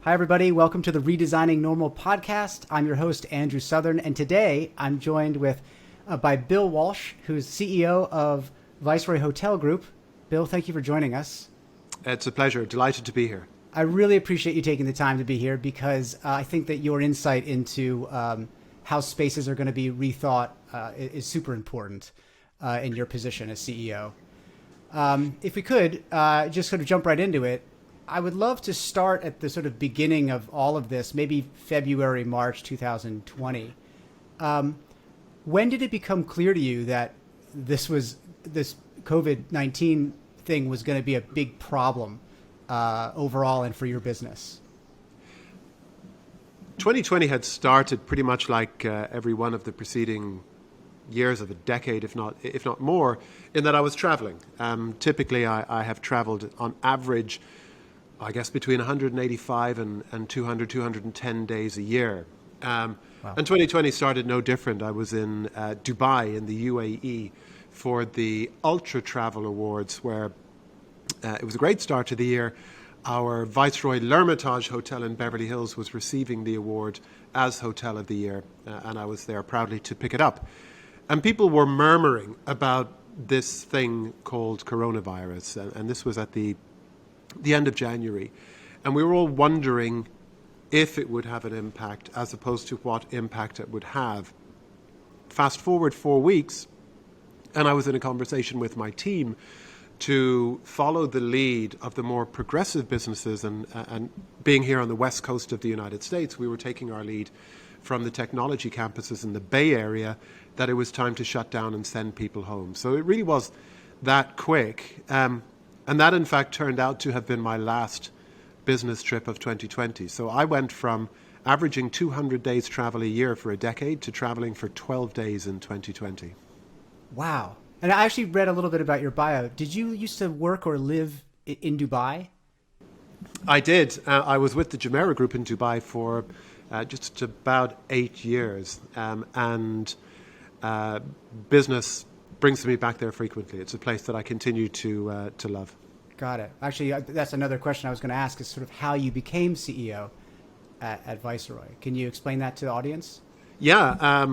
Hi, everybody. Welcome to the Redesigning Normal podcast. I'm your host, Andrew Southern, and today I'm joined by Bill Walshe, who's CEO of Viceroy Hotel Group. Bill, thank you for joining us. It's a pleasure. Delighted to be here. I really appreciate you taking the time to be here because I think that your insight into how spaces are going to be rethought is super important in your position as CEO. If we could just sort of jump right into it, I would love to start at the sort of beginning of all of this, maybe February, March 2020. When did it become clear to you that this COVID-19 thing was going to be a big problem overall and for your business? 2020 had started pretty much like every one of the preceding years of a decade, if not more, in that I was traveling. Typically, I have traveled on average, I guess, between 185 and 200, 210 days a year. Wow. And 2020 started no different. I was in Dubai in the UAE for the Ultra Travel Awards, where it was a great start to the year. Our Viceroy L'Hermitage Hotel in Beverly Hills was receiving the award as Hotel of the Year, and I was there proudly to pick it up. And people were murmuring about this thing called coronavirus, and this was at the end of January, and we were all wondering if it would have an impact as opposed to what impact it would have. Fast forward 4 weeks, and I was in a conversation with my team to follow the lead of the more progressive businesses, and being here on the west coast of the United States, we were taking our lead from the technology campuses in the Bay Area that it was time to shut down and send people home. So it really was that quick. And that, in fact, turned out to have been my last business trip of 2020. So I went from averaging 200 days travel a year for a decade to traveling for 12 days in 2020. Wow. And I actually read a little bit about your bio. Did you used to work or live in Dubai? I did. I was with the Jumeirah Group in Dubai for just about 8 years. And business brings me back there frequently. It's a place that I continue to love. Got it. Actually, that's another question I was going to ask, is sort of how you became CEO at Viceroy. Can you explain that to the audience? Yeah.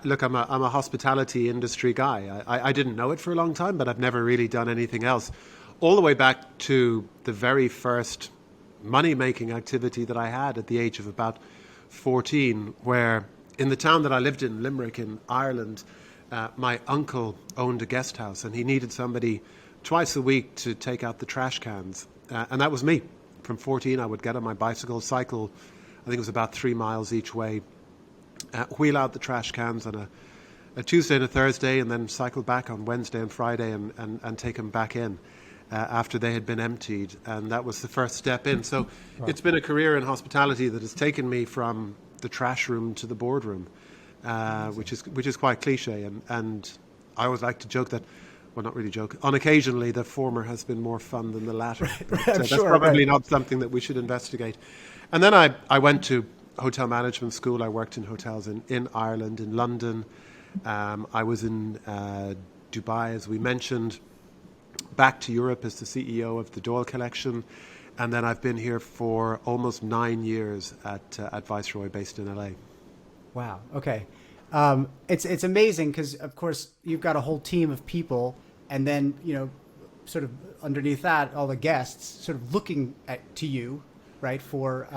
Look, I'm a hospitality industry guy. I didn't know it for a long time, but I've never really done anything else. All the way back to the very first money-making activity that I had at the age of about 14, where in the town that I lived in, Limerick in Ireland, my uncle owned a guest house, and he needed somebody twice a week to take out the trash cans. And that was me. From 14, I would get on my bicycle, cycle, I think it was about 3 miles each way, wheel out the trash cans on a Tuesday and a Thursday, and then cycle back on Wednesday and Friday and take them back in after they had been emptied. And that was the first step in. So It's been a career in hospitality that has taken me from the trash room to the boardroom. Which is quite cliche, and I always like to joke that, well, not really joke, occasionally the former has been more fun than the latter. Right. But, that's probably not something that we should investigate. And then I went to hotel management school. I worked in hotels in Ireland, in London. I was in Dubai, as we mentioned, back to Europe as the CEO of the Doyle Collection. And then I've been here for almost 9 years at Viceroy, based in LA. Wow. Okay. It's amazing because, of course, you've got a whole team of people, and then, sort of underneath that, all the guests sort of looking to you, right, for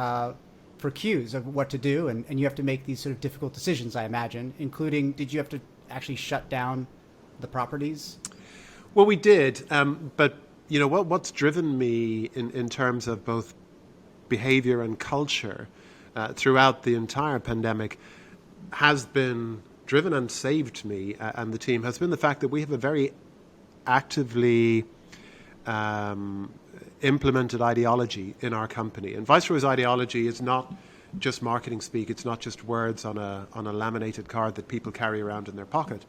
cues of what to do, and you have to make these sort of difficult decisions, I imagine, including, did you have to actually shut down the properties? Well, we did, but what's driven me in terms of both behavior and culture throughout the entire pandemic has been driven, and saved me and the team, has been the fact that we have a very actively implemented ideology in our company. And Viceroy's ideology is not just marketing speak. It's not just words on a laminated card that people carry around in their pocket.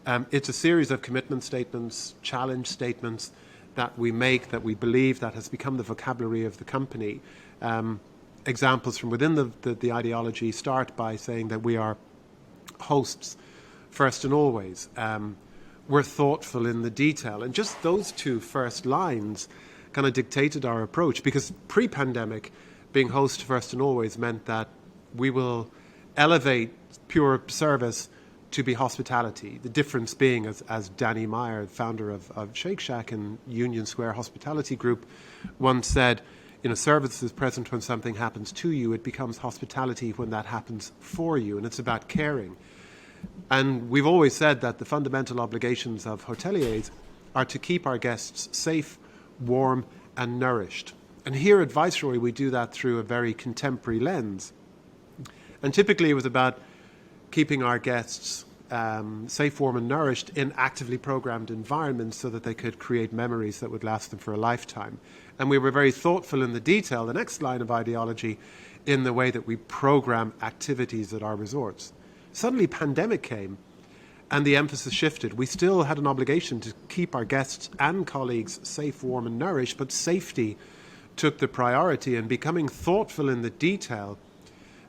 It's a series of commitment statements, challenge statements that we make, that we believe, that has become the vocabulary of the company. Examples from within the ideology start by saying that we are hosts first and always. We're thoughtful in the detail. And just those two first lines kind of dictated our approach, because pre-pandemic, being host first and always meant that we will elevate pure service to be hospitality. The difference being, as Danny Meyer, founder of Shake Shack and Union Square Hospitality Group, once said, service is present when something happens to you. It becomes hospitality when that happens for you, and it's about caring. And we've always said that the fundamental obligations of hoteliers are to keep our guests safe, warm, and nourished. And here at Viceroy, we do that through a very contemporary lens. And typically it was about keeping our guests safe, warm, and nourished in actively programmed environments so that they could create memories that would last them for a lifetime. And we were very thoughtful in the detail, the next line of ideology, in the way that we program activities at our resorts. Suddenly, pandemic came, and the emphasis shifted. We still had an obligation to keep our guests and colleagues safe, warm, and nourished, but safety took the priority, and becoming thoughtful in the detail,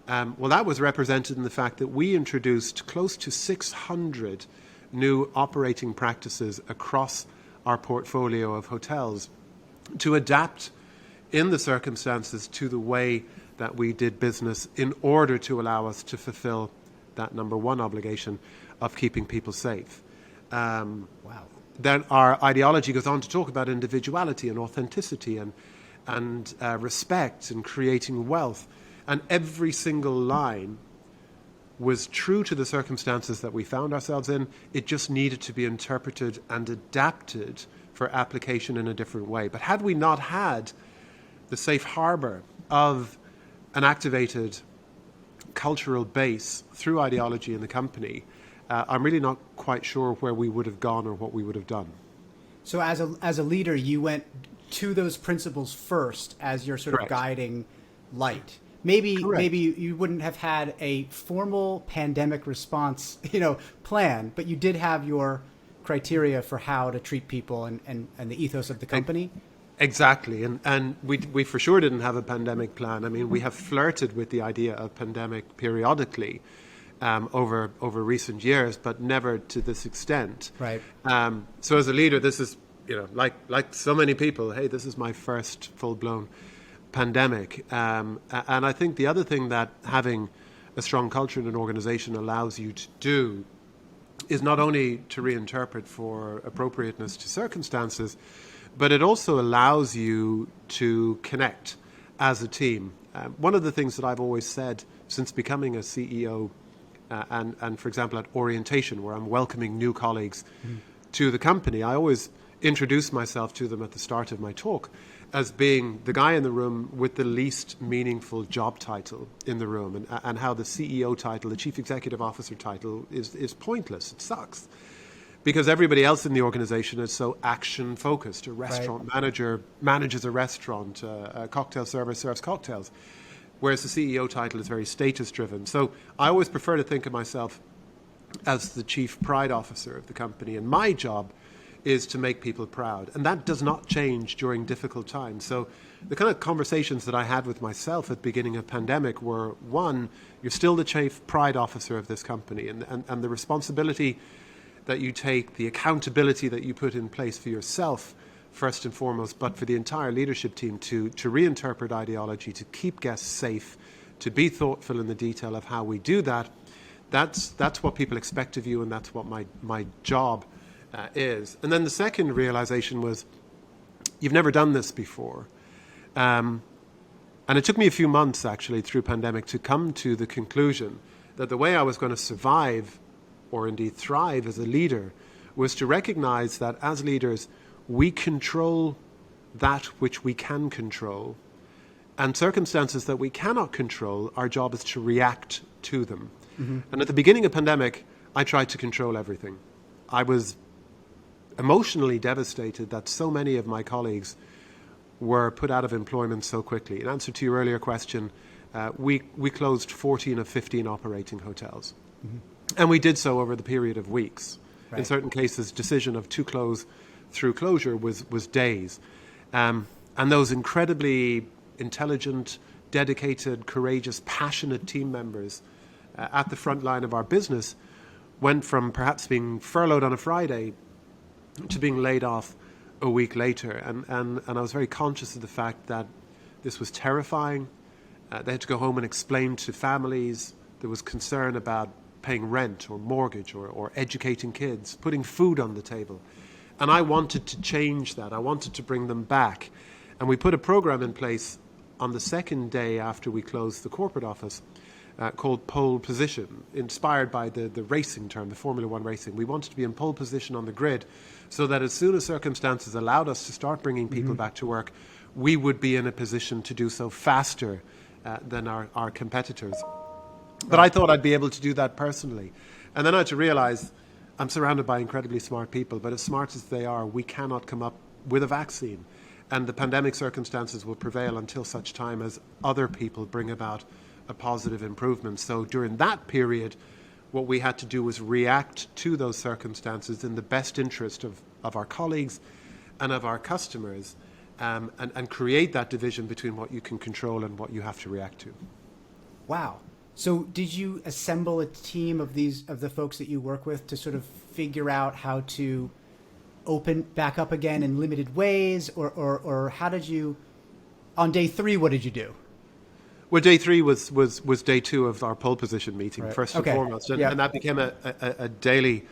that was represented in the fact that we introduced close to 600 new operating practices across our portfolio of hotels to adapt in the circumstances to the way that we did business in order to allow us to fulfill that number one obligation of keeping people safe. Wow. Then our ideology goes on to talk about individuality and authenticity and respect and creating wealth. And every single line was true to the circumstances that we found ourselves in. It just needed to be interpreted and adapted for application in a different way. But had we not had the safe harbor of an activated cultural base through ideology in the company, I'm really not quite sure where we would have gone or what we would have done. So as a leader, you went to those principles first as your sort of Correct. guiding light. Maybe Correct. you wouldn't have had a formal pandemic response, plan, but you did have your criteria for how to treat people and the ethos of the company. Exactly, and we for sure didn't have a pandemic plan. I mean, we have flirted with the idea of pandemic periodically over recent years, but never to this extent. Right. So as a leader, this is like so many people. Hey, this is my first full-blown pandemic, and I think the other thing that having a strong culture in an organization allows you to do is not only to reinterpret for appropriateness to circumstances, but it also allows you to connect as a team. One of the things that I've always said since becoming a CEO, and for example at orientation, where I'm welcoming new colleagues to the company, I always introduce myself to them at the start of my talk as being the guy in the room with the least meaningful job title in the room, and how the CEO title, the Chief Executive Officer title, is pointless. It sucks. Because everybody else in the organization is so action-focused. A restaurant manager manages a restaurant, a cocktail server serves cocktails, whereas the CEO title is very status-driven. So I always prefer to think of myself as the chief pride officer of the company, and my job is to make people proud. And that does not change during difficult times. So the kind of conversations that I had with myself at the beginning of pandemic were, one, you're still the chief pride officer of this company, and the responsibility that you take, the accountability that you put in place for yourself, first and foremost, but for the entire leadership team to reinterpret ideology, to keep guests safe, to be thoughtful in the detail of how we do that. That's what people expect of you, and that's what my job is. And then the second realization was, you've never done this before. And it took me a few months, actually, through pandemic to come to the conclusion that the way I was going to survive or indeed thrive as a leader was to recognize that as leaders, we control that which we can control. And circumstances that we cannot control, our job is to react to them. Mm-hmm. And at the beginning of pandemic, I tried to control everything. I was emotionally devastated that so many of my colleagues were put out of employment so quickly. In answer to your earlier question, we closed 14 of 15 operating hotels. Mm-hmm. And we did so over the period of weeks. Right. In certain cases, decision of to close through closure was days. And those incredibly intelligent, dedicated, courageous, passionate team members at the front line of our business went from perhaps being furloughed on a Friday to being laid off a week later. And I was very conscious of the fact that this was terrifying, They had to go home and explain to families. There was concern about paying rent or mortgage or educating kids, putting food on the table. And I wanted to change that. I wanted to bring them back. And we put a program in place on the second day after we closed the corporate office called pole position, inspired by the racing term, the Formula One racing. We wanted to be in pole position on the grid so that as soon as circumstances allowed us to start bringing people back to work, we would be in a position to do so faster than our competitors. But I thought I'd be able to do that personally. And then I had to realize I'm surrounded by incredibly smart people, but as smart as they are, we cannot come up with a vaccine. And the pandemic circumstances will prevail until such time as other people bring about a positive improvement. So during that period, what we had to do was react to those circumstances in the best interest of our colleagues and of our customers, and create that division between what you can control and what you have to react to. Wow. So did you assemble a team of the folks that you work with to sort of figure out how to open back up again in limited ways, or how did you, on day 3, what did you do? Well, day 3 was day 2 of our pole position meeting, Right. first and Okay. foremost. And, Yeah. and that became a daily,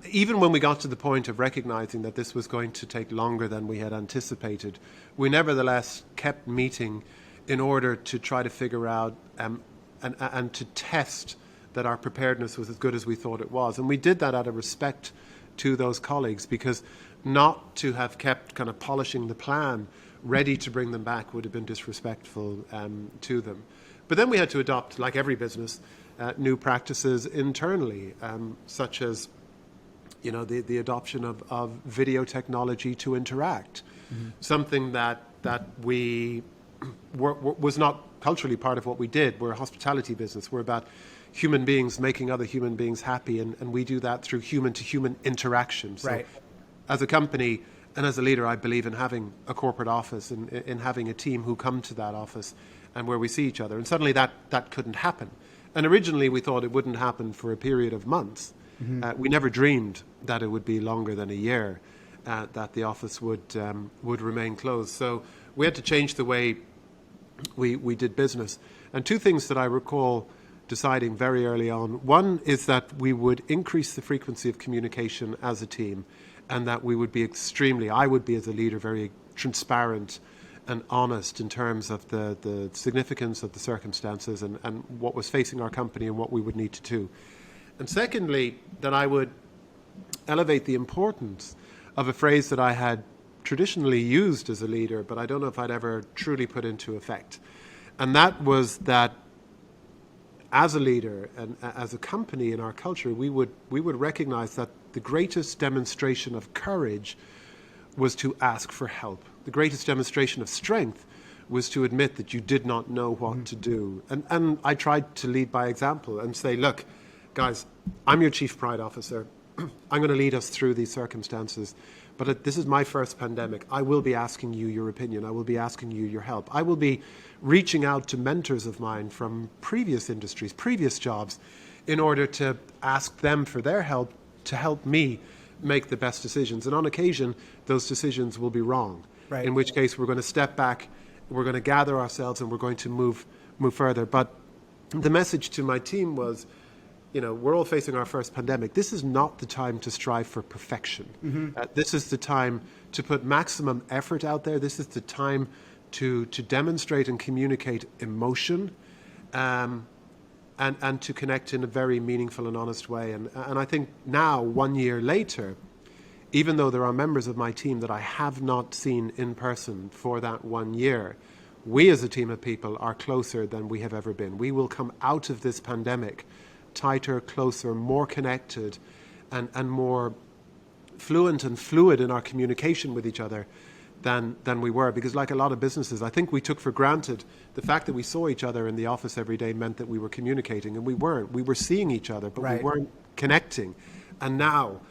even when we got to the point of recognizing that this was going to take longer than we had anticipated, we nevertheless kept meeting in order to try to figure out and to test that our preparedness was as good as we thought it was. And we did that out of respect to those colleagues, because not to have kept kind of polishing the plan ready to bring them back would have been disrespectful to them. But then we had to adopt, like every business, new practices internally, such as the adoption of video technology to interact, something that we was not culturally part of what we did. We're a hospitality business. We're about human beings making other human beings happy, and we do that through human-to-human interaction. So Right. as a company and as a leader, I believe in having a corporate office and in having a team who come to that office and where we see each other. And suddenly that couldn't happen. And originally we thought it wouldn't happen for a period of months. We never dreamed that it would be longer than a year, that the office would remain closed. So we had to change the way we did business. And two things that I recall deciding very early on. One is that we would increase the frequency of communication as a team, and that we would be I would be as a leader very transparent and honest in terms of the significance of the circumstances and what was facing our company and what we would need to do. And secondly, that I would elevate the importance of a phrase that I had traditionally used as a leader, but I don't know if I'd ever truly put into effect. And that was that as a leader and as a company in our culture, we would recognize that the greatest demonstration of courage was to ask for help. The greatest demonstration of strength was to admit that you did not know what to do. And I tried to lead by example and say, look, guys, I'm your chief pride officer. I'm going to lead us through these circumstances. But this is my first pandemic. I will be asking you your opinion. I will be asking you your help. I will be reaching out to mentors of mine from previous industries, previous jobs, in order to ask them for their help to help me make the best decisions. And on occasion, those decisions will be wrong. Right. In which case, we're going to step back, we're going to gather ourselves, and we're going to move further. But the message to my team was, we're all facing our first pandemic. This is not the time to strive for perfection. This is the time to put maximum effort out there. This is the time to demonstrate and communicate emotion, and to connect in a very meaningful and honest way. And I think now, 1 year later, even though there are members of my team that I have not seen in person for that 1 year, we as a team of people are closer than we have ever been. We will come out of this pandemic tighter, closer, more connected, and more fluent and fluid in our communication with each other than we were. Because like a lot of businesses, I think we took for granted the fact that we saw each other in the office every day meant that we were communicating, and we weren't. We were seeing each other, but Right. we weren't connecting. And now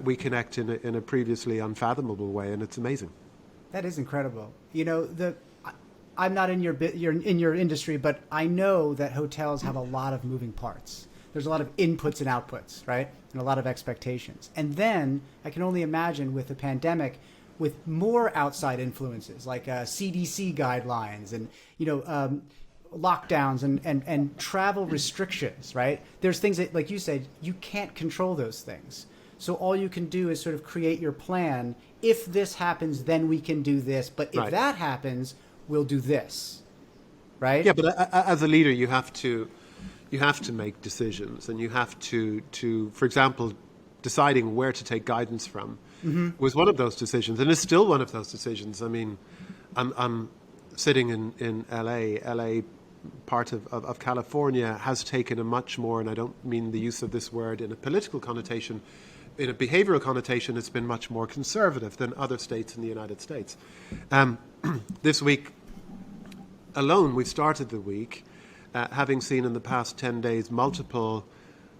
we connect in a previously unfathomable way, and it's amazing. That is incredible. I'm not in your industry, but I know that hotels have a lot of moving parts. There's a lot of inputs and outputs, right? And a lot of expectations. And then I can only imagine with the pandemic, with more outside influences like CDC guidelines and lockdowns and travel restrictions, right? There's things that, like you said, you can't control those things. So all you can do is sort of create your plan. If this happens, then we can do this. But if Right. that happens, we'll do this, right? Yeah, but as a leader, you have to make decisions, and you have to, for example, deciding where to take guidance from was one of those decisions, and is still one of those decisions. I mean, I'm sitting in LA. LA, part of California, has taken a much more, and I don't mean the use of this word in a political connotation, in a behavioral connotation, it's been much more conservative than other states in the United States. This week alone, we've started the week having seen in the past 10 days multiple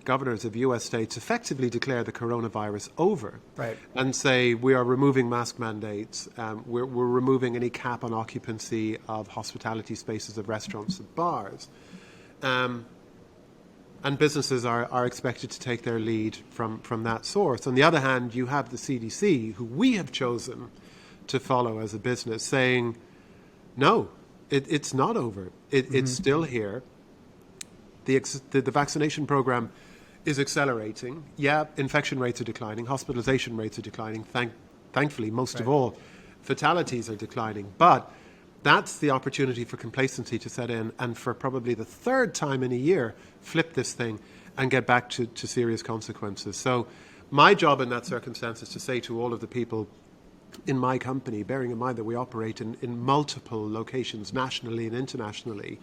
governors of US states effectively declare the coronavirus over. Right. And say we are removing mask mandates, we're removing any cap on occupancy of hospitality spaces of restaurants and bars. And businesses are expected to take their lead from that source. On the other hand, you have the CDC, who we have chosen to follow as a business, saying, no, it's not over. It's still here. The vaccination program is accelerating. Yeah, infection rates are declining. Hospitalization rates are declining. Thankfully, most of all, fatalities are declining. But that's the opportunity for complacency to set in, and for probably the third time in a year, flip this thing and get back to serious consequences. So my job in that circumstance is to say to all of the people in my company, bearing in mind that we operate in multiple locations, nationally and internationally,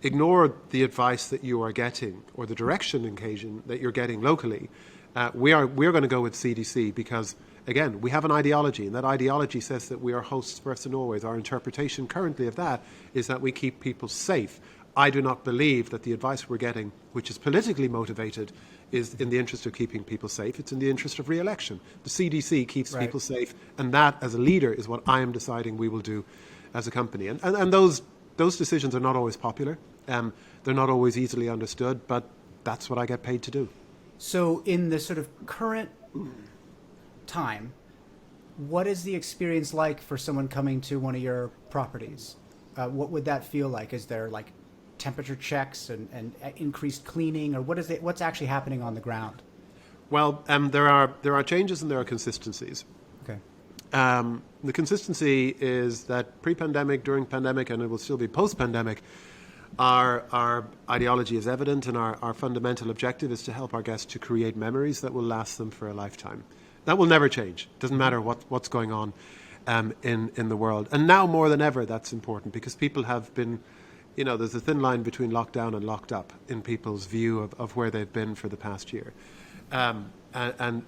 ignore the advice that you are getting or the direction occasion that you're getting locally. We're going to go with CDC because, again, we have an ideology, and that ideology says that we are hosts first and always. Our interpretation currently of that is that we keep people safe. I do not believe that the advice we're getting, which is politically motivated, is in the interest of keeping people safe. It's in the interest of re-election. The CDC keeps people safe, and that, as a leader, is what I am deciding we will do as a company. And those decisions are not always popular. They're not always easily understood, but that's what I get paid to do. So in the sort of current time, what is the experience like for someone coming to one of your properties? What would that feel like? Is there like temperature checks and increased cleaning, or what's actually happening on the ground? Well, there are changes and there are consistencies. Okay. The consistency is that pre-pandemic, during pandemic, and it will still be post-pandemic, our ideology is evident, and our fundamental objective is to help our guests to create memories that will last them for a lifetime. That will never change. Doesn't matter what's going on in the world. And now more than ever, that's important, because people have been, there's a thin line between locked down and locked up in people's view of where they've been for the past year. And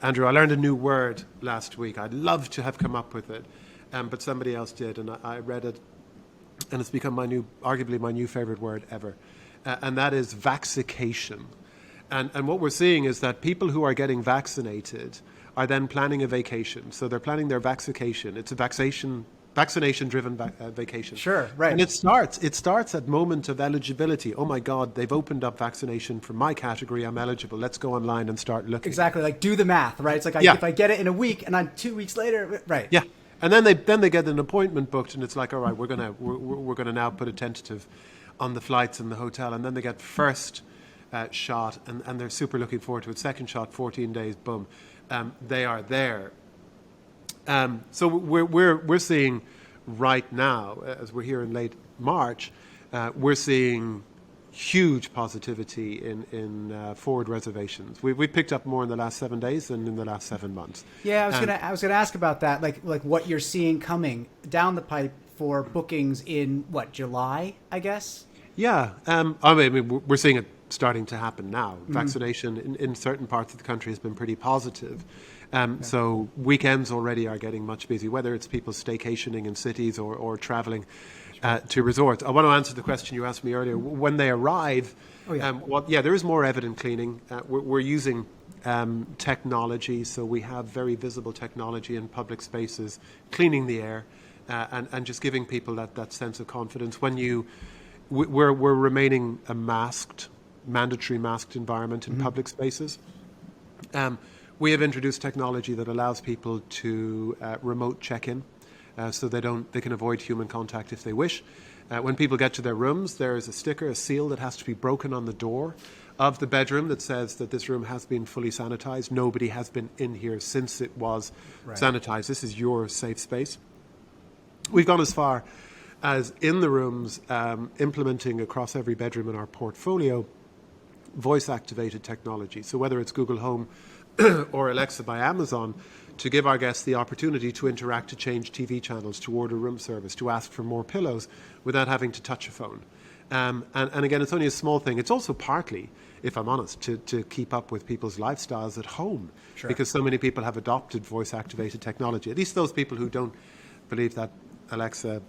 Andrew, I learned a new word last week. I'd love to have come up with it, but somebody else did, and I read it, and it's become arguably my new favorite word ever, and that is vaccication. And what we're seeing is that people who are getting vaccinated are then planning a vacation. So they're planning their vaccination. It's a vaccination-driven vacation. Sure, right. And it starts at moment of eligibility. Oh my God, they've opened up vaccination for my category. I'm eligible. Let's go online and start looking. Exactly, like do the math, right? It's like if I get it in a week and I'm 2 weeks later, right? Yeah. And then they get an appointment booked, and it's like, all right, we're gonna now put a tentative on the flights and the hotel, and then they get first shot, and they're super looking forward to it. Second shot, 14 days, boom, they are there. So we're seeing right now, as we're here in late March, we're seeing huge positivity in forward reservations. We picked up more in the last 7 days than in the last 7 months. Yeah, I was gonna ask about that, like what you're seeing coming down the pipe for bookings in July, I guess. Yeah, I mean we're seeing it starting to happen now. Vaccination in certain parts of the country has been pretty positive. So weekends already are getting much busy, whether it's people staycationing in cities or traveling to resorts. I want to answer the question you asked me earlier. When they arrive, there is more evident cleaning. We're using technology, so we have very visible technology in public spaces, cleaning the air, and just giving people that sense of confidence. We're remaining a mandatory masked environment in public spaces. We have introduced technology that allows people to remote check-in, so they can avoid human contact if they wish. When people get to their rooms, there is a sticker, a seal that has to be broken on the door of the bedroom that says that this room has been fully sanitized. Nobody has been in here since it was sanitized. This is your safe space. We've gone as far as in the rooms, implementing across every bedroom in our portfolio voice-activated technology. So whether it's Google Home or Alexa by Amazon, to give our guests the opportunity to interact, to change TV channels, to order room service, to ask for more pillows without having to touch a phone. And again, it's only a small thing. It's also partly, if I'm honest, to keep up with people's lifestyles at home. Sure. Because so many people have adopted voice-activated technology. At least those people who don't believe that Alexa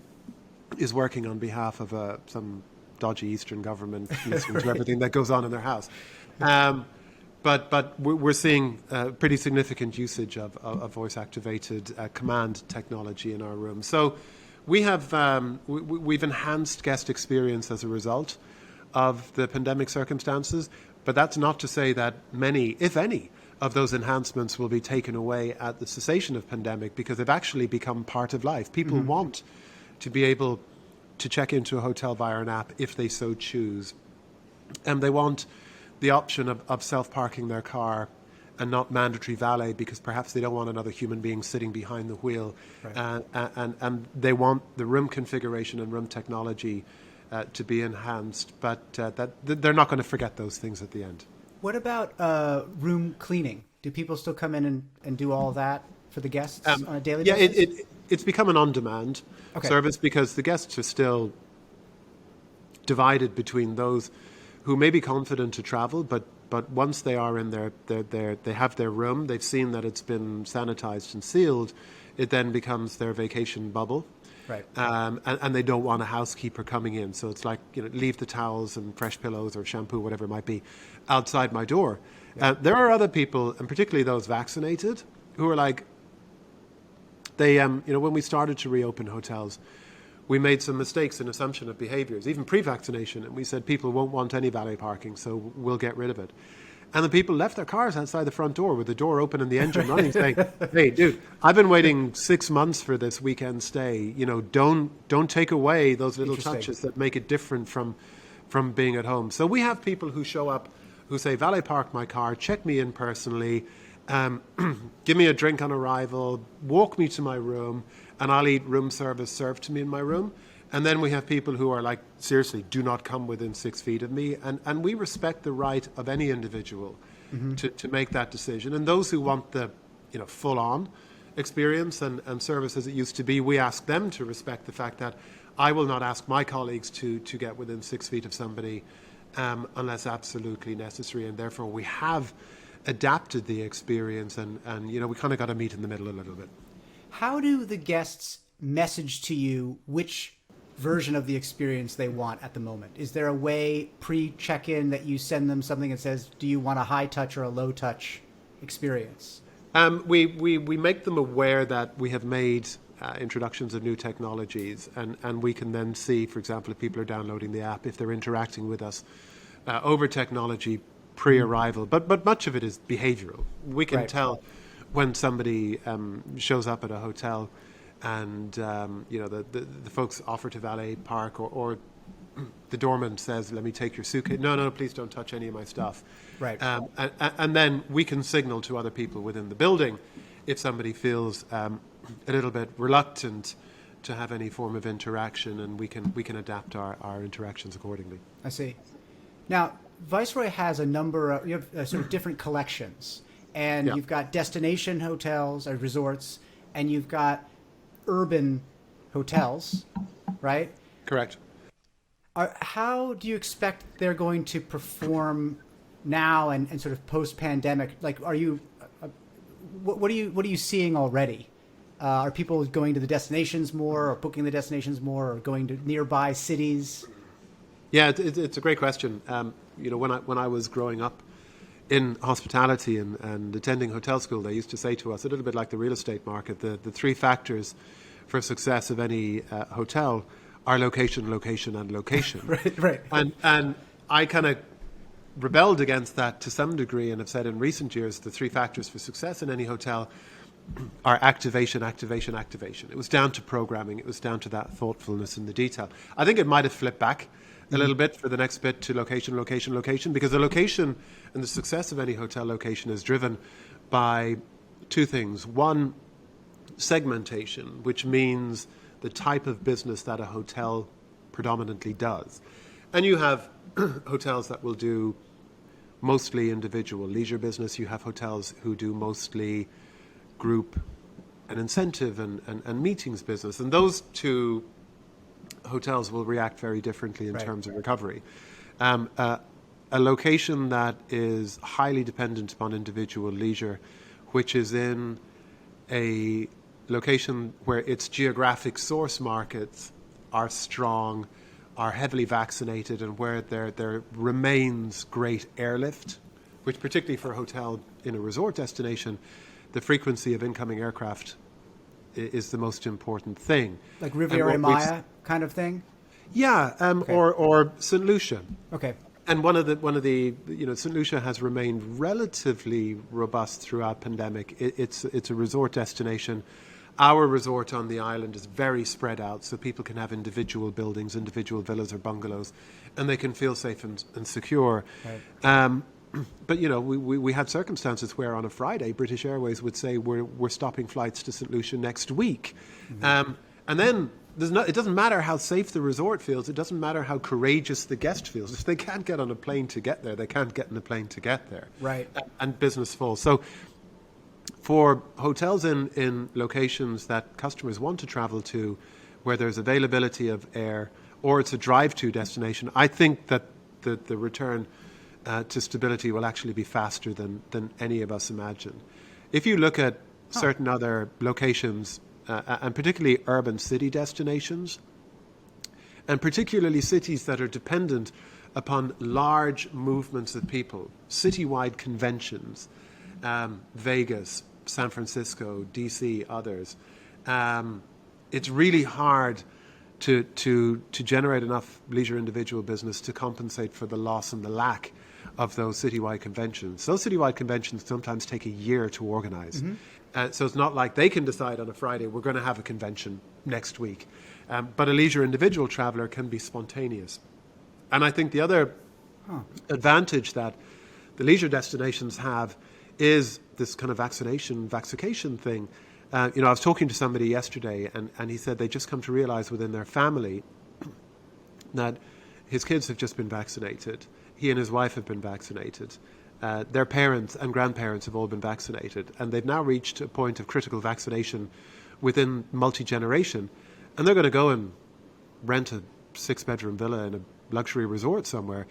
is working on behalf of some dodgy Eastern government listening to everything that goes on in their house. But we're seeing pretty significant usage of voice-activated command technology in our room. So we have we've enhanced guest experience as a result of the pandemic circumstances. But that's not to say that many, if any, of those enhancements will be taken away at the cessation of pandemic, because they've actually become part of life. People want to be able to check into a hotel via an app if they so choose, and they want the option of self-parking their car and not mandatory valet, because perhaps they don't want another human being sitting behind the wheel. Right. And they want the room configuration and room technology to be enhanced, but that they're not going to forget those things at the end. What about room cleaning? Do people still come in and do all that for the guests on a daily basis? Yeah, it's become an on-demand service, because the guests are still divided between those who may be confident to travel, but once they are in they have their room, they've seen that it's been sanitized and sealed, it then becomes their vacation bubble. Right. And they don't want a housekeeper coming in. So it's like, leave the towels and fresh pillows or shampoo, whatever it might be, outside my door. Yeah. There are other people, and particularly those vaccinated, who are like, when we started to reopen hotels, we made some mistakes in assumption of behaviors, even pre-vaccination, and we said people won't want any valet parking, so we'll get rid of it. And the people left their cars outside the front door with the door open and the engine running, saying, "Hey, dude, I've been waiting 6 months for this weekend stay. Don't take away those little touches that make it different from being at home." So we have people who show up who say, "Valet park my car, check me in personally, give me a drink on arrival, walk me to my room, and I'll eat room service served to me in my room." And then we have people who are like, seriously, do not come within 6 feet of me. And we respect the right of any individual to make that decision. And those who want the full-on experience and service as it used to be, we ask them to respect the fact that I will not ask my colleagues to get within 6 feet of somebody unless absolutely necessary. And therefore we have adapted the experience, and we kind of got to meet in the middle a little bit. How do the guests message to you which version of the experience they want at the moment? Is there a way pre-check-in that you send them something that says, do you want a high touch or a low touch experience? We make them aware that we have made introductions of new technologies, and we can then see, for example, if people are downloading the app, if they're interacting with us over technology pre-arrival. But much of it is behavioral. We can tell when somebody shows up at a hotel and the folks offer to valet park, or the doorman says, "Let me take your suitcase." No, please don't touch any of my stuff. Right. And then we can signal to other people within the building if somebody feels a little bit reluctant to have any form of interaction, and we can adapt our interactions accordingly. I see. Now, Viceroy has a number of, you have sort of different collections, and you've got destination hotels or resorts, and you've got urban hotels, right? Correct. How do you expect they're going to perform now and sort of post-pandemic? Like, are you, what are you seeing already? Are people going to the destinations more, or booking the destinations more, or going to nearby cities? Yeah, it's a great question. When I was growing up in hospitality and attending hotel school, they used to say to us, a little bit like the real estate market, the three factors for success of any hotel are location, location, and location. Right. And I kind of rebelled against that to some degree, and have said in recent years the three factors for success in any hotel are activation, activation, activation. It was down to programming. It was down to that thoughtfulness in the detail. I think it might have flipped back a little bit for the next bit to location, location, location, because the location and the success of any hotel location is driven by two things. One, segmentation, which means the type of business that a hotel predominantly does. And you have hotels that will do mostly individual leisure business. You have hotels who do mostly group and incentive and meetings business. And those two hotels will react very differently in terms of recovery. A location that is highly dependent upon individual leisure, which is in a location where its geographic source markets are strong, are heavily vaccinated, and where there remains great airlift, which particularly for a hotel in a resort destination, the frequency of incoming aircraft is the most important thing. Like Riviera Maya kind of thing? Yeah, Okay. or St. Lucia. Okay. And one of the St. Lucia has remained relatively robust throughout pandemic. It's a resort destination. Our resort on the island is very spread out, so people can have individual buildings, individual villas or bungalows, and they can feel safe and secure. Right. But we had circumstances where on a Friday British Airways would say we're stopping flights to St. Lucia next week, and then it doesn't matter how safe the resort feels. It doesn't matter how courageous the guest feels. If they can't get on a plane to get there, they can't get on a plane to get there. Right. And business falls. So for hotels in locations that customers want to travel to, where there's availability of air, or it's a drive-to destination, I think that the return to stability will actually be faster than any of us imagine. If you look at certain other locations, and particularly urban city destinations, and particularly cities that are dependent upon large movements of people, citywide conventions, Vegas, San Francisco, DC, others, it's really hard to generate enough leisure individual business to compensate for the loss and the lack of those citywide conventions. Those citywide conventions sometimes take a year to organize. So it's not like they can decide on a Friday, we're going to have a convention next week. But a leisure individual traveler can be spontaneous. And I think the other advantage that the leisure destinations have is this kind of vaccination thing. I was talking to somebody yesterday, and he said they just come to realize within their family that his kids have just been vaccinated. He and his wife have been vaccinated. Their parents and grandparents have all been vaccinated, and they've now reached a point of critical vaccination within multi-generation, and they're going to go and rent a 6-bedroom villa in a luxury resort somewhere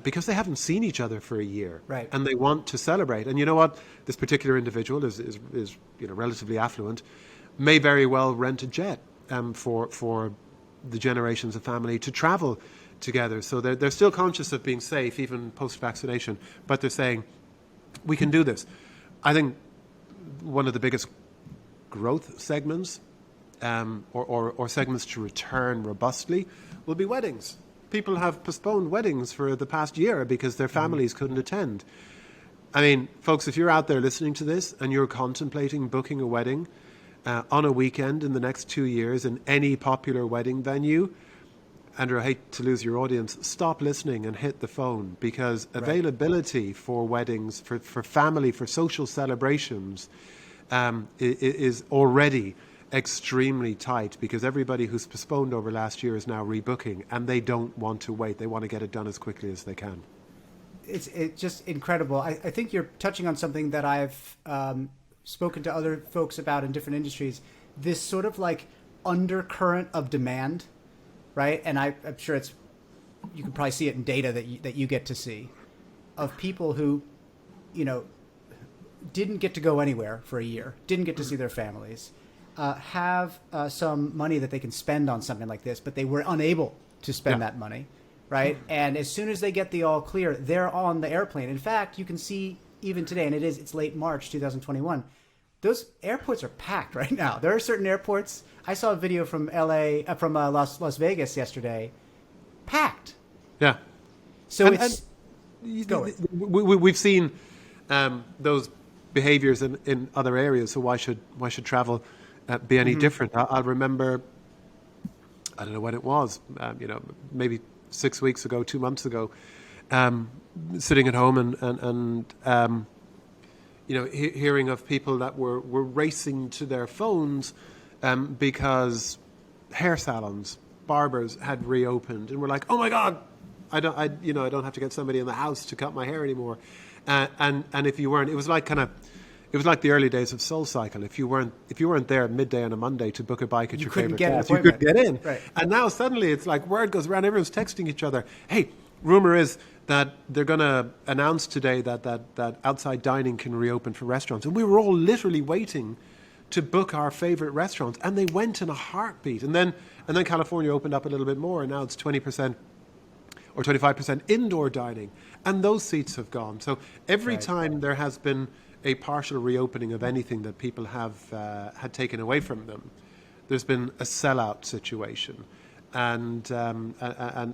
because they haven't seen each other for a year, Right. and they want to celebrate. And you know what? This particular individual is relatively affluent, may very well rent a jet for the generations of family to travel together. So they're still conscious of being safe, even post-vaccination, but they're saying, we can do this. I think one of the biggest growth segments or segments to return robustly will be weddings. People have postponed weddings for the past year because their families couldn't attend. I mean, folks, if you're out there listening to this and you're contemplating booking a wedding on a weekend in the next 2 years in any popular wedding venue, Andrew, I hate to lose your audience. Stop listening and hit the phone, because availability for weddings, for family, for social celebrations is already extremely tight, because everybody who's postponed over last year is now rebooking, and they don't want to wait. They want to get it done as quickly as they can. It's just incredible. I think you're touching on something that I've spoken to other folks about in different industries. This sort of like undercurrent of demand, right? And I'm sure you can probably see it in data that you get to see, of people who, didn't get to go anywhere for a year, didn't get to see their families, have some money that they can spend on something like this, but they were unable to spend that money, right? And as soon as they get the all clear, they're on the airplane. In fact, you can see even today, and it's late March 2021, those airports are packed right now. There are certain airports. I saw a video from Las Vegas yesterday, packed. Yeah. So we've seen those behaviors in other areas. So why should travel be any different? I'll remember, I don't know when it was, maybe 6 weeks ago, 2 months ago, sitting at home and hearing of people that were racing to their phones because hair salons, barbers had reopened, and we're like, oh my God, I don't have to get somebody in the house to cut my hair anymore. And if you weren't, it was like the early days of Soul Cycle. If you weren't there at midday on a Monday to book a bike at your favorite class, you couldn't get in. Right. And now suddenly it's like word goes around, everyone's texting each other. Hey, rumor is that they're going to announce today that outside dining can reopen for restaurants, and we were all literally waiting to book our favorite restaurants, and they went in a heartbeat. And then California opened up a little bit more, and now it's 20% or 25% indoor dining, and those seats have gone. So every time there has been a partial reopening of anything that people have had taken away from them, there's been a sellout situation. And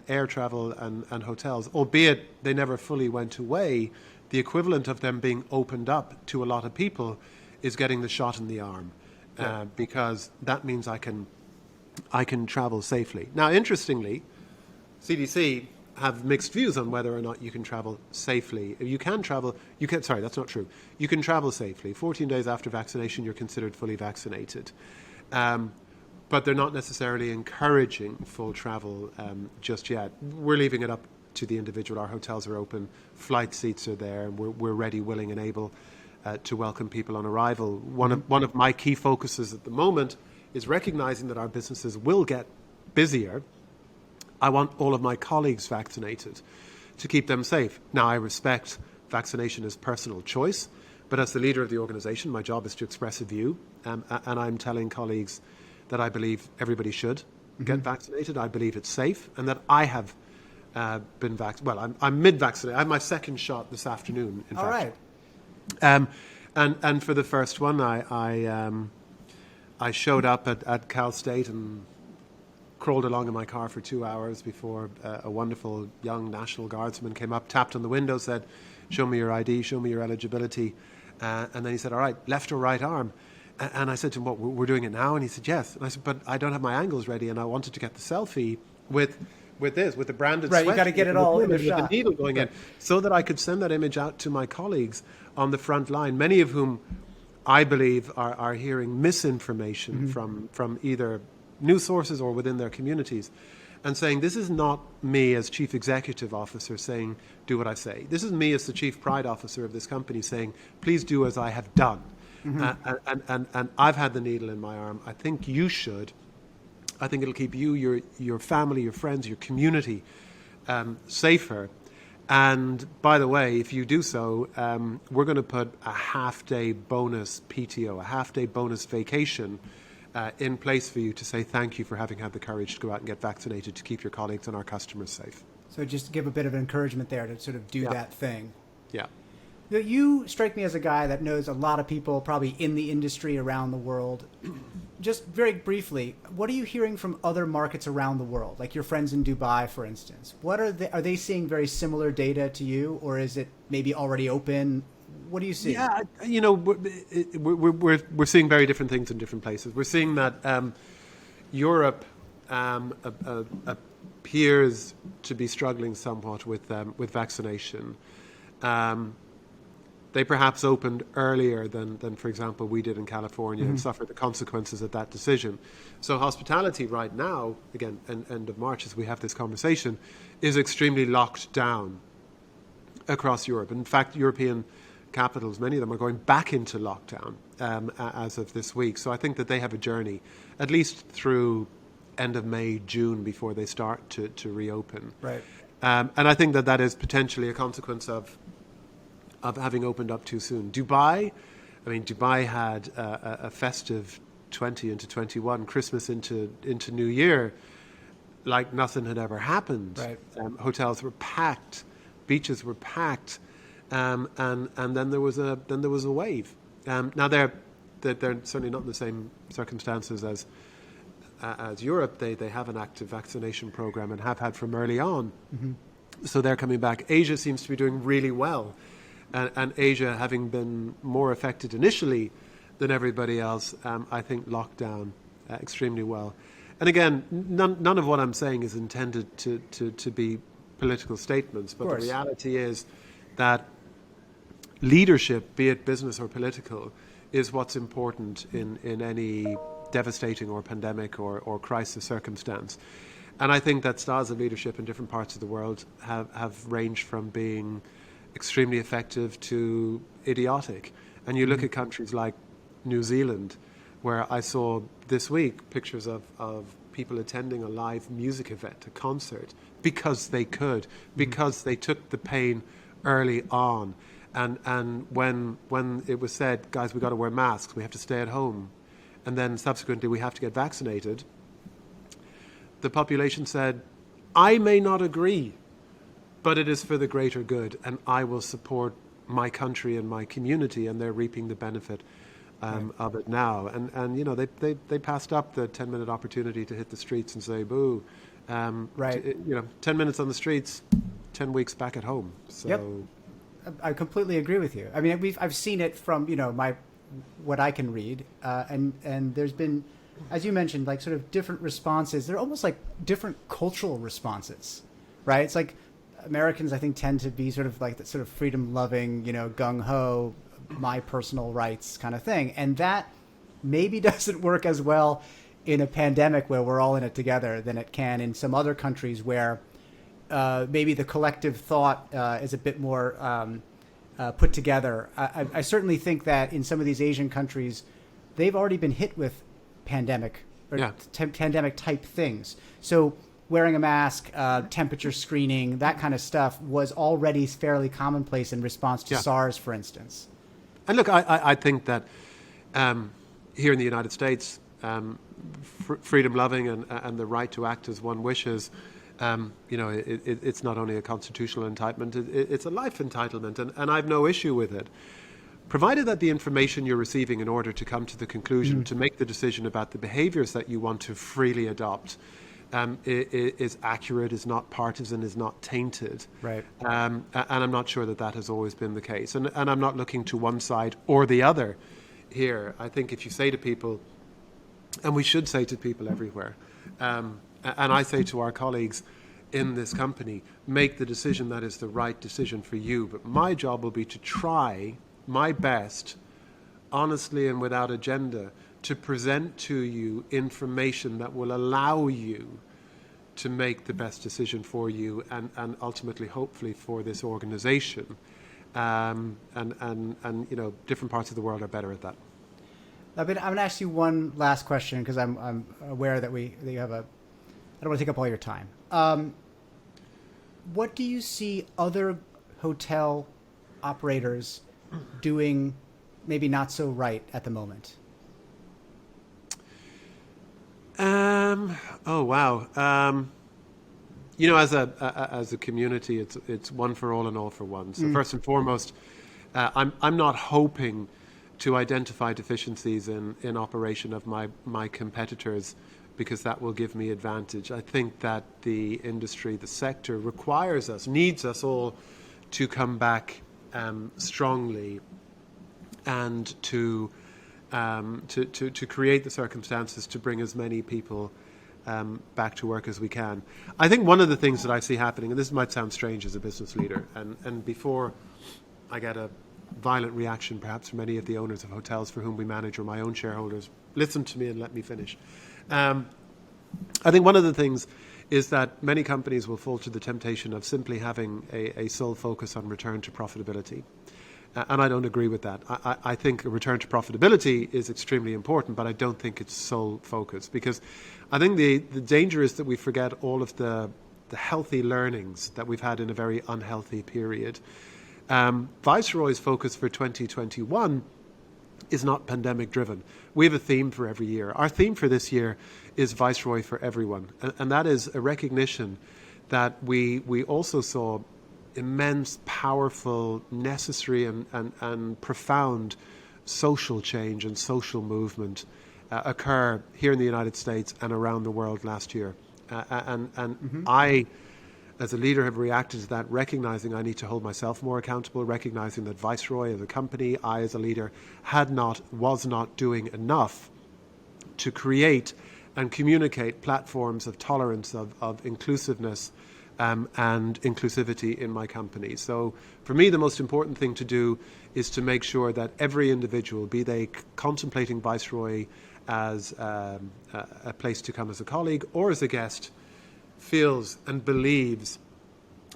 air travel and hotels, albeit they never fully went away, the equivalent of them being opened up to a lot of people is getting the shot in the arm, because that means I can travel safely. Now, interestingly, CDC have mixed views on whether or not you can travel safely. You can travel. Sorry, that's not true. You can travel safely. 14 days after vaccination, you're considered fully vaccinated. But they're not necessarily encouraging full travel just yet. We're leaving it up to the individual. Our hotels are open, flight seats are there, and we're ready, willing, and able to welcome people on arrival. One of my key focuses at the moment is recognizing that our businesses will get busier. I want all of my colleagues vaccinated to keep them safe. Now, I respect vaccination as personal choice, but as the leader of the organization, my job is to express a view, and I'm telling colleagues that I believe everybody should get vaccinated. I believe it's safe, and that I have been vaccinated. Well, I'm mid-vaccinated. I had my second shot this afternoon, in fact. All right. And for the first one, I showed up at Cal State and crawled along in my car for 2 hours before a wonderful young National Guardsman came up, tapped on the window, said, "Show me your ID, show me your eligibility." And then he said, "All right, left or right arm?" And I said to him, "What, we're doing it now?" And he said, "Yes." And I said, "But I don't have my angles ready, and I wanted to get the selfie with the branded Right, sweat, you got to get it all in the with shot. the needle going in, so that I could send that image out to my colleagues on the front line, many of whom I believe are hearing misinformation from either news sources or within their communities, and saying, this is not me as chief executive officer saying, do what I say. This is me as the chief pride officer of this company saying, please do as I have done. And I've had the needle in my arm. I think you should. I think it'll keep you, your family, your friends, your community safer. And by the way, if you do so, we're going to put a half-day bonus PTO, a half-day bonus vacation in place for you to say thank you for having had the courage to go out and get vaccinated to keep your colleagues and our customers safe. So just to give a bit of encouragement there to sort of do that thing. Yeah. You strike me as a guy that knows a lot of people probably in the industry around the world. Just very briefly, what are you hearing from other markets around the world, like your friends in Dubai, for instance? What are they seeing very similar data to you, or is it maybe already open? What do you see? Yeah, we're seeing very different things in different places. We're seeing that Europe appears to be struggling somewhat with vaccination. They perhaps opened earlier than, for example, we did in California and suffered the consequences of that decision. So hospitality right now, again, end of March as we have this conversation, is extremely locked down across Europe. In fact, European capitals, many of them are going back into lockdown as of this week. So I think that they have a journey, at least through end of May, June, before they start to reopen. Right. And I think that is potentially a consequence of having opened up too soon. Dubai had a festive 20 into 21, Christmas into New Year, like nothing had ever happened. Right. Hotels were packed, beaches were packed, and then there was a wave. Now they're certainly not in the same circumstances as Europe. They have an active vaccination program and have had from early on. So they're coming back. Asia seems to be doing really well. and Asia having been more affected initially than everybody else, I think locked down extremely well. And again, none of what I'm saying is intended to be political statements, but the reality is that leadership, be it business or political, is what's important in any devastating or pandemic or crisis circumstance. And I think that styles of leadership in different parts of the world have ranged from being extremely effective to idiotic. And you look at countries like New Zealand, where I saw this week pictures of people attending a live music event, a concert, because they could, because they took the pain early on. And when it was said, guys, we've got to wear masks, we have to stay at home, and then subsequently we have to get vaccinated, the population said, I may not agree, but it is for the greater good, and I will support my country and my community, and they're reaping the benefit of it now. And you know, they passed up the 10-minute opportunity to hit the streets and say, boo. You know, 10 minutes on the streets, 10 weeks back at home. So. Yep. I completely agree with you. I mean, I've seen it from, you know, what I can read, and there's been, as you mentioned, like sort of different responses. They're almost like different cultural responses, right? It's like Americans, I think, tend to be sort of like that sort of freedom-loving, you know, gung-ho, my personal rights kind of thing, and that maybe doesn't work as well in a pandemic where we're all in it together than it can in some other countries where maybe the collective thought is a bit more put together. I certainly think that in some of these Asian countries, they've already been hit with pandemic or pandemic type things. So wearing a mask, temperature screening, that kind of stuff was already fairly commonplace in response to SARS, for instance. And look, I think that here in the United States, freedom-loving and the right to act as one wishes, you know, it's not only a constitutional entitlement, it's a life entitlement, and I have no issue with it, provided that the information you're receiving in order to come to the conclusion, to make the decision about the behaviors that you want to freely adopt, is accurate, is not partisan, is not tainted. Right. And I'm not sure that has always been the case. And I'm not looking to one side or the other here. I think if you say to people, and we should say to people everywhere, and I say to our colleagues in this company, make the decision that is the right decision for you. But my job will be to try my best, honestly and without agenda, to present to you information that will allow you to make the best decision for you and ultimately, hopefully, for this organization. And you know, different parts of the world are better at that. I'm going to ask you one last question because I'm aware that you have I don't want to take up all your time. What do you see other hotel operators doing maybe not so right at the moment? Oh wow! You know, as a community, it's one for all and all for one. So first and foremost, I'm not hoping to identify deficiencies in operation of my competitors, because that will give me advantage. I think that the industry, the sector, needs us all to come back strongly and to create the circumstances to bring as many people back to work as we can. I think one of the things that I see happening, and this might sound strange as a business leader, and before I get a violent reaction perhaps from many of the owners of hotels for whom we manage or my own shareholders, listen to me and let me finish. I think one of the things is that many companies will fall to the temptation of simply having a sole focus on return to profitability. And I don't agree with that. I think a return to profitability is extremely important, but I don't think it's sole focus, because I think the danger is that we forget all of the healthy learnings that we've had in a very unhealthy period. Viceroy's focus for 2021 is not pandemic driven. We have a theme for every year. Our theme for this year is Viceroy for everyone. And that is a recognition that we also saw immense, powerful, necessary and profound social change and social movement occur here in the United States and around the world last year. I, as a leader, have reacted to that, recognizing I need to hold myself more accountable, recognizing that Viceroy as a company, I as a leader, was not doing enough to create and communicate platforms of tolerance, of inclusiveness, and inclusivity in my company. So for me, the most important thing to do is to make sure that every individual, be they contemplating Viceroy as a place to come as a colleague or as a guest, feels and believes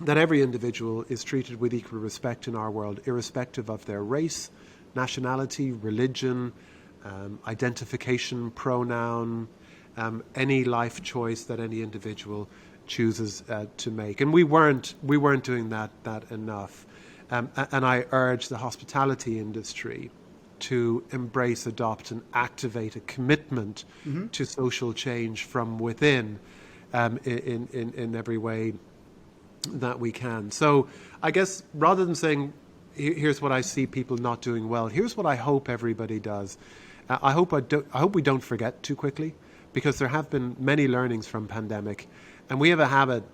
that every individual is treated with equal respect in our world, irrespective of their race, nationality, religion, identification, pronoun, any life choice that any individual chooses to make. And we weren't doing that enough. And I urge the hospitality industry to embrace, adopt, and activate a commitment to social change from within, in every way that we can. So I guess rather than saying, here's what I see people not doing well, here's what I hope everybody does. I hope we don't forget too quickly, because there have been many learnings from pandemic, and we have a habit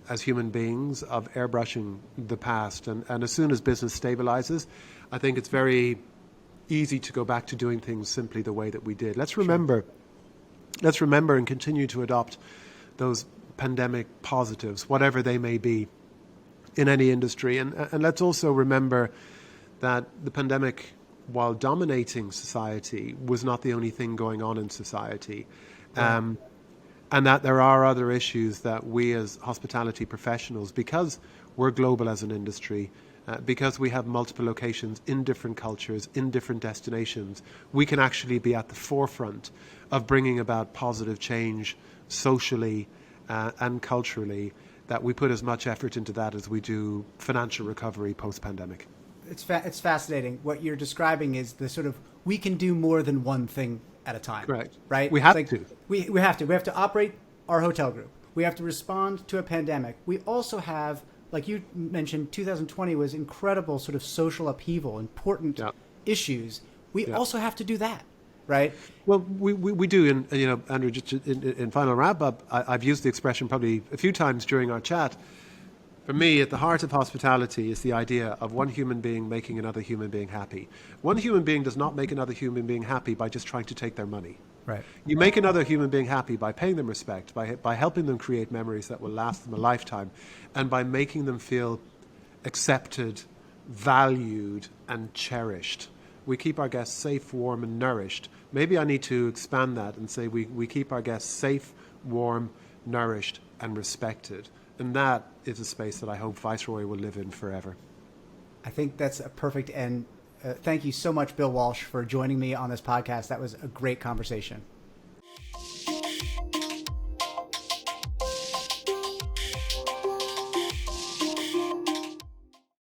as human beings of airbrushing the past. And as soon as business stabilizes, I think it's very easy to go back to doing things simply the way that we did. Let's remember and continue to adopt those pandemic positives, whatever they may be, in any industry. And let's also remember that the pandemic, while dominating society, was not the only thing going on in society. And that there are other issues that we as hospitality professionals, because we're global as an industry, because we have multiple locations in different cultures, in different destinations, we can actually be at the forefront of bringing about positive change socially and culturally, that we put as much effort into that as we do financial recovery post-pandemic. It's fascinating. What you're describing is the sort of, we can do more than one thing at a time. Correct. Right? We have to. to. We have to. We have to operate our hotel group. We have to respond to a pandemic. We also have, like you mentioned, 2020 was incredible sort of social upheaval, important issues. We also have to do that, right? Well, we do. And, Andrew, just in final wrap up, I've used the expression probably a few times during our chat. For me, at the heart of hospitality is the idea of one human being making another human being happy. One human being does not make another human being happy by just trying to take their money. Right. You make another human being happy by paying them respect, by helping them create memories that will last them a lifetime, and by making them feel accepted, valued, and cherished. We keep our guests safe, warm, and nourished. Maybe I need to expand that and say we keep our guests safe, warm, nourished, and respected. And that is a space that I hope Viceroy will live in forever. I think that's a perfect end. Thank you so much, Bill Walshe, for joining me on this podcast. That was a great conversation.